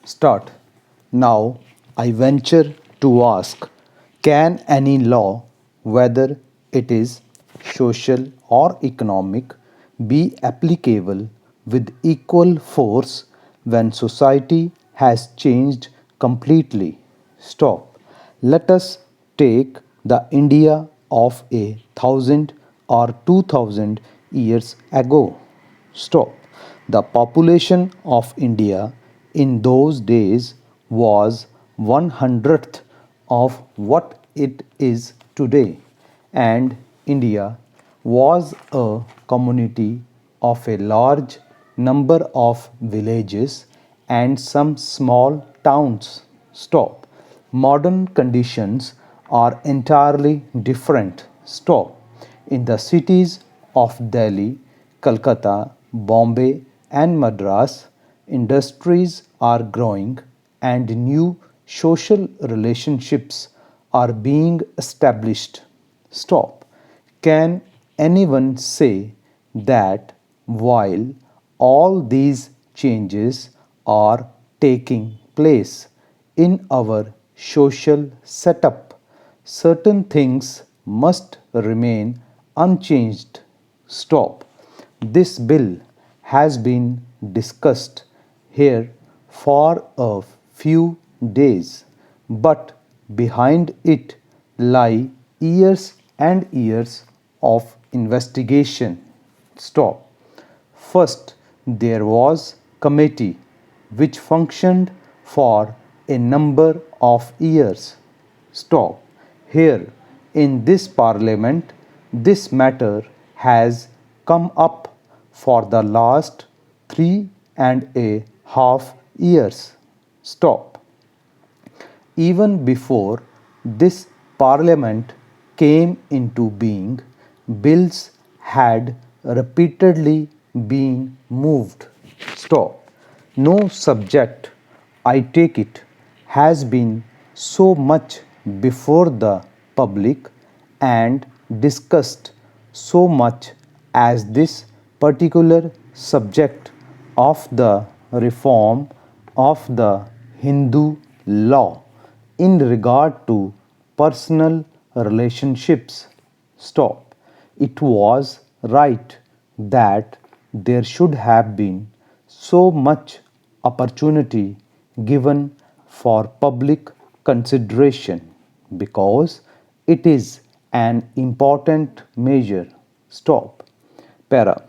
Start. Now I venture to ask, can any law, whether it is social or economic, be applicable with equal force when society has changed completely? Stop. Let us take the India of 1,000 or 2,000 years ago. Stop. The population of India in those days was 1/100th of what it is today, and India was a community of a large number of villages and some small towns. Stop. Modern conditions are entirely different. Stop. In the cities of Delhi, Calcutta, Bombay, and Madras, industries are growing and new social relationships are being established. Stop. Can anyone say that while all these changes are taking place in our social setup, certain things must remain unchanged? Stop. This bill has been discussed here for a few days, but behind it lie years and years of investigation. Stop. First, there was committee which functioned for a number of years. Stop. Here in this parliament, this matter has come up for the last 3.5 years. Stop. Even before this parliament came into being, bills had repeatedly been moved. Stop. No subject, I take it, has been so much before the public and discussed so much as this particular subject of the reform of the Hindu law in regard to personal relationships. Stop. It was right that there should have been so much opportunity given for public consideration because it is an important measure. Stop. Para.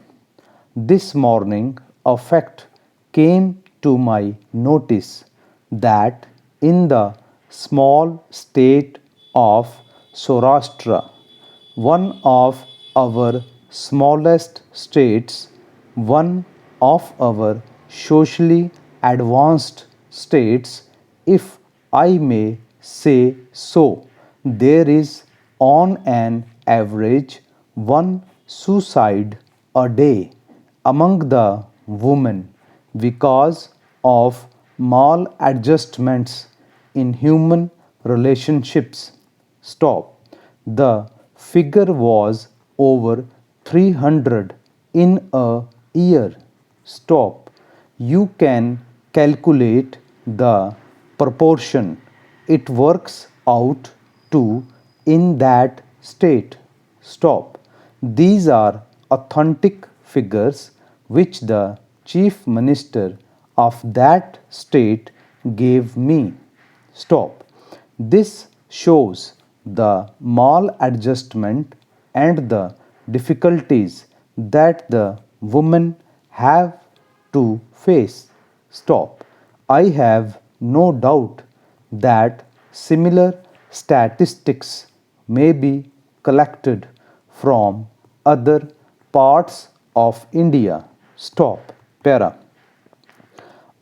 This morning a fact came to my notice that in the small state of Saurashtra, one of our smallest states, one of our socially advanced states, if I may say so, there is on an average one suicide a day among the women because of maladjustments in human relationships. Stop. The figure was over 300 in a year. Stop. You can calculate the proportion it works out to in that state. Stop. These are authentic figures which the chief minister of that state gave me. Stop. This shows the maladjustment and the difficulties that the women have to face. Stop. I have no doubt that similar statistics may be collected from other parts of India. Stop. Para.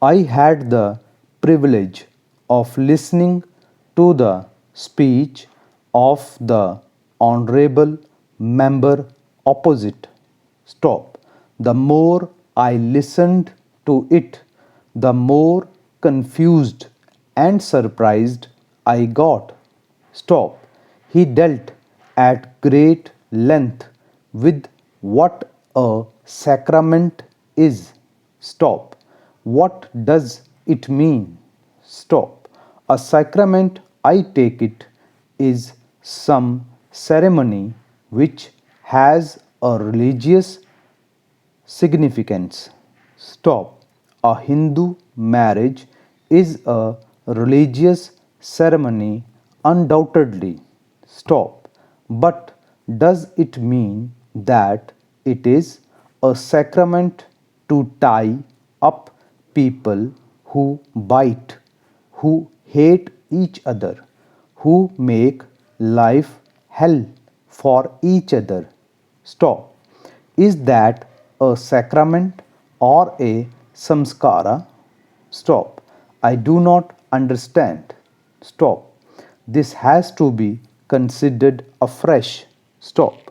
I had the privilege of listening to the speech of the honorable member opposite. Stop. The more I listened to it, the more confused and surprised I got. Stop. He dealt at great length with what a sacrament is. Stop. What does it mean? Stop. A sacrament, I take it, is some ceremony which has a religious significance. Stop. A Hindu marriage is a religious ceremony, undoubtedly. Stop. But does it mean that it is a sacrament to tie up people who bite, who hate each other, who make life hell for each other? Stop. Is that a sacrament or a samskara? Stop. I do not understand. Stop. This has to be considered afresh. Stop.